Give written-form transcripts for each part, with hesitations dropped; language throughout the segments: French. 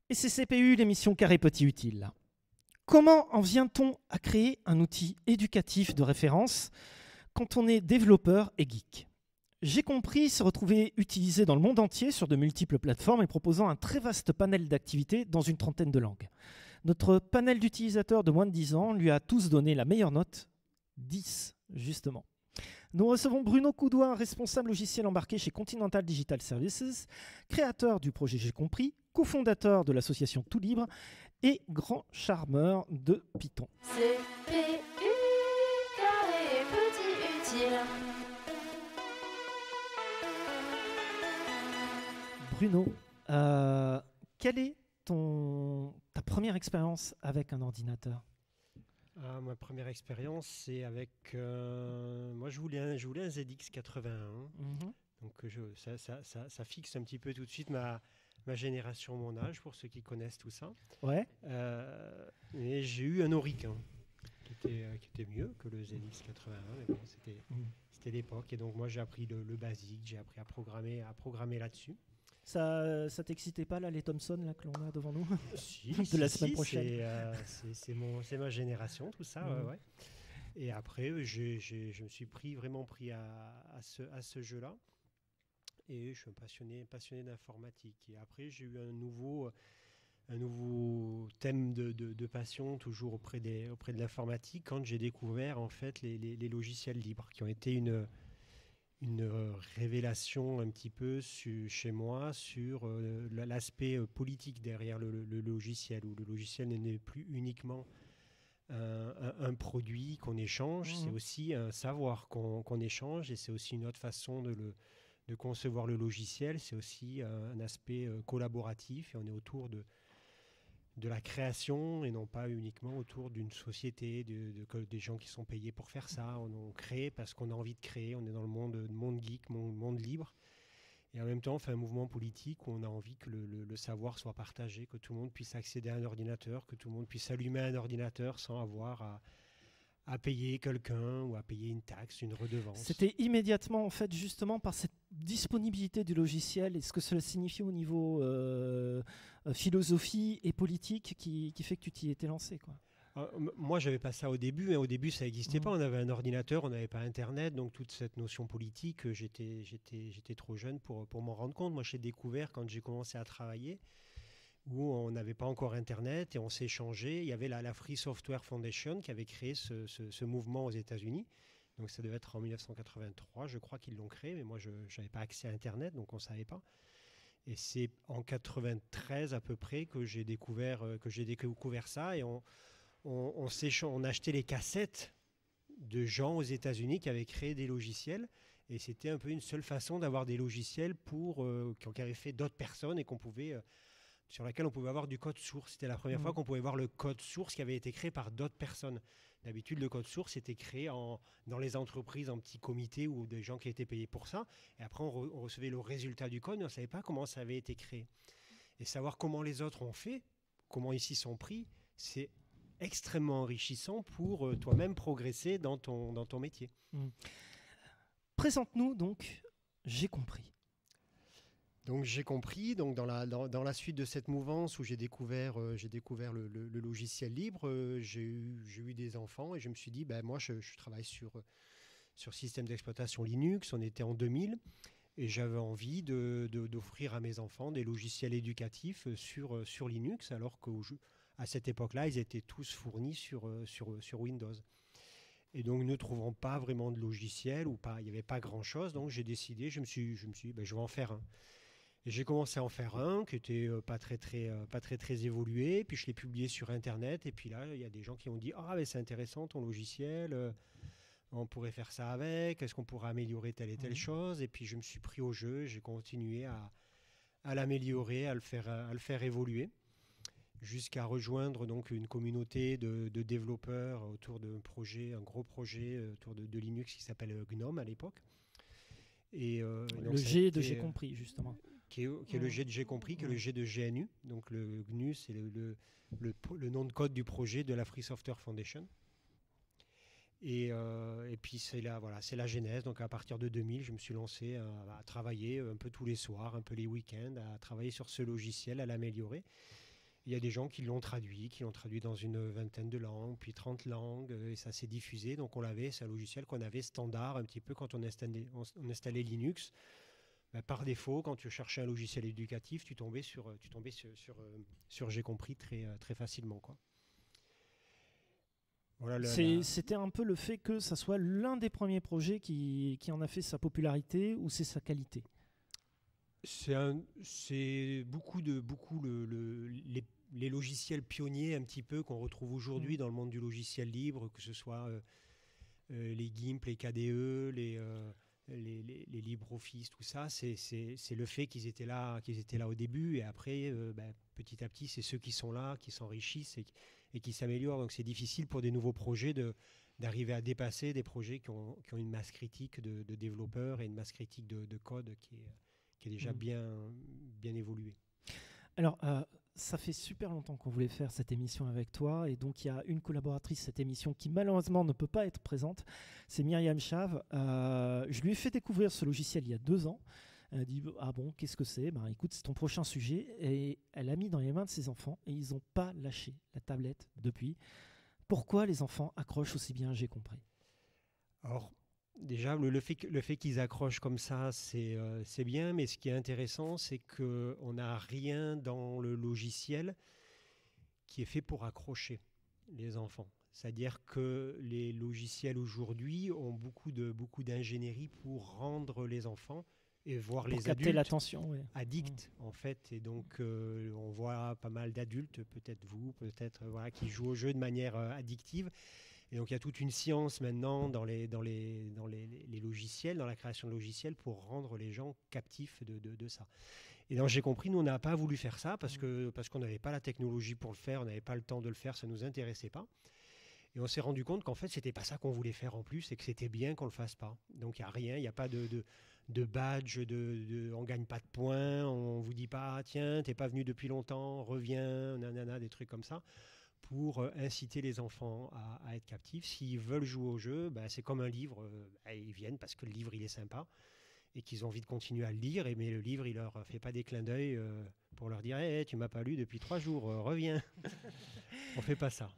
Et c'est CPU, l'émission Carré Petit Utile. Comment en vient-on à créer un outil éducatif de référence quand on est développeur et geek? J'ai compris se retrouver utilisé dans le monde entier sur de multiples plateformes et proposant un très vaste panel d'activités dans une trentaine de langues. Notre panel d'utilisateurs de moins de 10 ans lui a tous donné la meilleure note, 10 justement. Nous recevons Bruno Coudoin, responsable logiciel embarqué chez Continental Digital Services, créateur du projet J'ai compris, cofondateur de l'association Tout Libre et grand charmeur de Python. CPU, carré petit utile. Bruno, quelle est ta première expérience avec un ordinateur? Ma première expérience, c'est avec. Moi, je voulais un ZX 81. Donc, ça fixe un petit peu tout de suite ma génération, mon âge, pour ceux qui connaissent tout ça. Ouais. Et j'ai eu un Auric, hein, qui était mieux que le ZX 81, mais bon, c'était l'époque. Et donc, moi, j'ai appris le basique, j'ai appris à programmer là-dessus. Ça t'excitait pas là, les Thomson là, que l'on a devant nous? Si, de la semaine prochaine. C'est ma génération, tout ça. Ouais. Et après, je me suis vraiment pris à ce jeu-là. Et je suis un passionné d'informatique. Et après, j'ai eu un nouveau thème de passion, toujours auprès de l'informatique, quand j'ai découvert en fait les logiciels libres, qui ont été une révélation un petit peu chez moi sur l'aspect politique derrière le logiciel, où le logiciel n'est plus uniquement un produit qu'on échange, c'est aussi un savoir qu'on échange, et c'est aussi une autre façon de concevoir le logiciel, c'est aussi un aspect collaboratif, et on est autour de la création et non pas uniquement autour d'une société, des gens qui sont payés pour faire ça. On crée parce qu'on a envie de créer, on est dans le monde geek, monde libre. Et en même temps, on fait un mouvement politique où on a envie que le savoir soit partagé, que tout le monde puisse accéder à un ordinateur, que tout le monde puisse allumer un ordinateur sans avoir à payer quelqu'un ou à payer une taxe, une redevance. C'était immédiatement, en fait, justement par cette disponibilité du logiciel et ce que cela signifiait au niveau philosophie et politique qui fait que tu t'y étais lancé, quoi. Moi, j'avais pas ça au début, mais au début, ça n'existait pas. On avait un ordinateur, on n'avait pas Internet, donc toute cette notion politique, j'étais trop jeune pour m'en rendre compte. Moi, j'ai découvert quand j'ai commencé à travailler, où on n'avait pas encore Internet et on s'échangeait. Il y avait la Free Software Foundation qui avait créé ce mouvement aux États-Unis. Donc ça devait être en 1983, je crois qu'ils l'ont créé, mais moi, je n'avais pas accès à Internet, donc on ne savait pas. Et c'est en 93 à peu près que j'ai découvert ça, et on achetait les cassettes de gens aux États-Unis qui avaient créé des logiciels, et c'était un peu une seule façon d'avoir des logiciels qui avaient fait d'autres personnes et sur laquelle on pouvait avoir du code source. C'était la première fois qu'on pouvait voir le code source qui avait été créé par d'autres personnes. D'habitude, le code source était créé dans les entreprises en petits comités ou des gens qui étaient payés pour ça. Et après, on recevait le résultat du code, mais on ne savait pas comment ça avait été créé. Et savoir comment les autres ont fait, comment ils s'y sont pris, c'est extrêmement enrichissant pour toi-même progresser dans ton métier. Présente-nous donc, j'ai compris. Donc j'ai compris, donc dans la suite de cette mouvance où j'ai découvert le logiciel libre, j'ai eu des enfants et je me suis dit, moi je travaille sur système d'exploitation Linux, on était en 2000, et j'avais envie d'offrir à mes enfants des logiciels éducatifs sur Linux, alors qu'à cette époque-là, ils étaient tous fournis sur Windows. Et donc, ne trouvant pas vraiment de logiciel, il n'y avait pas grand-chose, donc j'ai décidé, je me suis dit, je vais en faire un. Et j'ai commencé à en faire un qui était pas très évolué, puis je l'ai publié sur Internet, et puis là, il y a des gens qui ont dit « Ah, mais c'est intéressant ton logiciel, on pourrait faire ça avec, est-ce qu'on pourrait améliorer telle et telle chose ?» Et puis je me suis pris au jeu, j'ai continué à l'améliorer, à le faire évoluer, jusqu'à rejoindre donc une communauté de développeurs autour d'un gros projet autour de Linux qui s'appelle GNOME à l'époque. Et, le G de J'ai compris, justement. Qui est le G de J'ai compris, qui est le G de GNU. Donc le GNU, c'est le nom de code du projet de la Free Software Foundation. Et puis c'est la genèse. Donc à partir de 2000, je me suis lancé à travailler un peu tous les soirs, un peu les week-ends, à travailler sur ce logiciel, à l'améliorer. Il y a des gens qui l'ont traduit dans une vingtaine de langues, puis 30 langues, et ça s'est diffusé. Donc c'est un logiciel qu'on avait standard un petit peu quand on installait Linux. Ben, par défaut, quand tu cherchais un logiciel éducatif, tu tombais sur J'ai compris très facilement, quoi. Voilà, C'était un peu le fait que ça soit l'un des premiers projets qui en a fait sa popularité ou c'est sa qualité. C'est beaucoup les logiciels pionniers un petit peu qu'on retrouve aujourd'hui dans le monde du logiciel libre, que ce soit les GIMP, les KDE, les LibreOffice, tout ça. C'est le fait qu'ils étaient là au début, et après, petit à petit, c'est ceux qui sont là, qui s'enrichissent et qui s'améliorent. Donc c'est difficile pour des nouveaux projets d'arriver à dépasser des projets qui ont une masse critique de développeurs et une masse critique de code qui est déjà bien évoluée. Alors, ça fait super longtemps qu'on voulait faire cette émission avec toi, et donc il y a une collaboratrice de cette émission qui malheureusement ne peut pas être présente, c'est Myriam Chave. Je lui ai fait découvrir ce logiciel il y a 2 ans. Elle a dit ah bon, qu'est-ce que c'est? Ben écoute, c'est ton prochain sujet, et elle l'a mis dans les mains de ses enfants et ils n'ont pas lâché la tablette depuis. Pourquoi les enfants accrochent aussi bien J'ai compris? Alors, déjà, le fait qu'ils accrochent comme ça, c'est bien, mais ce qui est intéressant, c'est qu'on n'a rien dans le logiciel qui est fait pour accrocher les enfants. C'est-à-dire que les logiciels aujourd'hui ont beaucoup d'ingénierie pour rendre les enfants et voir les adultes l'attention, ouais. addicts, en fait. Et donc, on voit pas mal d'adultes, peut-être vous, voilà, qui jouent au jeu de manière addictive. Et donc il y a toute une science maintenant dans les logiciels, dans la création de logiciels, pour rendre les gens captifs de ça. Et donc J'ai compris, nous on n'a pas voulu faire ça parce qu'on n'avait pas la technologie pour le faire, on n'avait pas le temps de le faire, ça ne nous intéressait pas. Et on s'est rendu compte qu'en fait c'était pas ça qu'on voulait faire en plus, et que c'était bien qu'on le fasse pas. Donc il n'y a rien, il n'y a pas de badge, on gagne pas de points, on vous dit pas tiens t'es pas venu depuis longtemps, reviens, nanana, des trucs comme ça, pour inciter les enfants à être captifs. S'ils veulent jouer au jeu, c'est comme un livre, ils viennent parce que le livre il est sympa et qu'ils ont envie de continuer à le lire, mais le livre il leur fait pas des clins d'œil pour leur dire hey, tu m'as pas lu depuis 3 jours, reviens. On fait pas ça.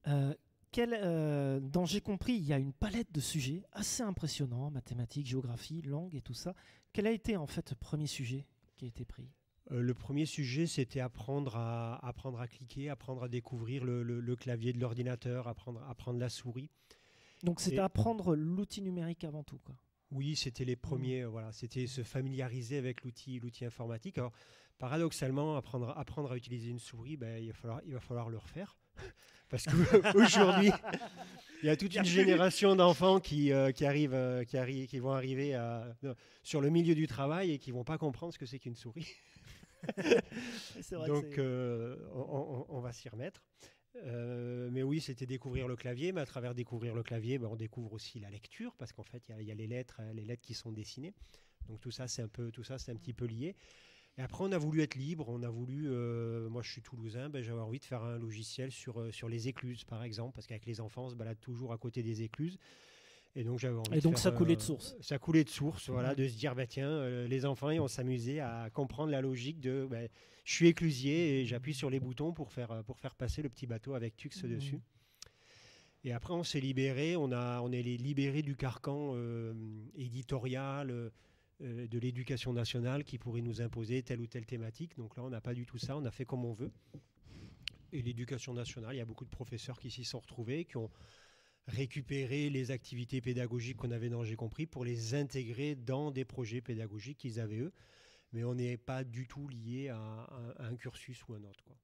Dans J'ai compris, il y a une palette de sujets assez impressionnants, mathématiques, géographie, langue et tout ça. Quel a été en fait le premier sujet qui a été pris? Le premier sujet, c'était apprendre à cliquer, apprendre à découvrir le clavier de l'ordinateur, apprendre la souris. Donc c'était apprendre l'outil numérique avant tout, quoi. Oui, c'était les premiers. Voilà, c'était se familiariser avec l'outil informatique. Alors, paradoxalement, apprendre à utiliser une souris, il va falloir le refaire. Parce qu'aujourd'hui, il y a toute une génération d'enfants qui vont arriver sur le milieu du travail et qui ne vont pas comprendre ce que c'est qu'une souris. Donc, on va s'y remettre. Mais oui, c'était découvrir le clavier. Mais à travers découvrir le clavier, on découvre aussi la lecture, parce qu'en fait, il y a les lettres qui sont dessinées. Donc tout ça, c'est un petit peu lié. Et après, on a voulu être libre. On a voulu, moi, je suis toulousain, j'avais envie de faire un logiciel sur les écluses, par exemple, parce qu'avec les enfants, on se balade toujours à côté des écluses. Et donc, j'avais envie ça coulait de source. Ça coulait de source, voilà, de se dire, tiens, les enfants, ils vont s'amuser à comprendre la logique de, je suis éclusier et j'appuie sur les boutons pour faire passer le petit bateau avec Tux dessus. Et après, on s'est libéré, on est libéré du carcan éditorial de l'éducation nationale qui pourrait nous imposer telle ou telle thématique. Donc là, on n'a pas du tout ça, on a fait comme on veut. Et l'éducation nationale, il y a beaucoup de professeurs qui s'y sont retrouvés, qui ont récupérer les activités pédagogiques qu'on avait dans J'ai compris pour les intégrer dans des projets pédagogiques qu'ils avaient eux. Mais on n'est pas du tout lié à un cursus ou un autre, quoi.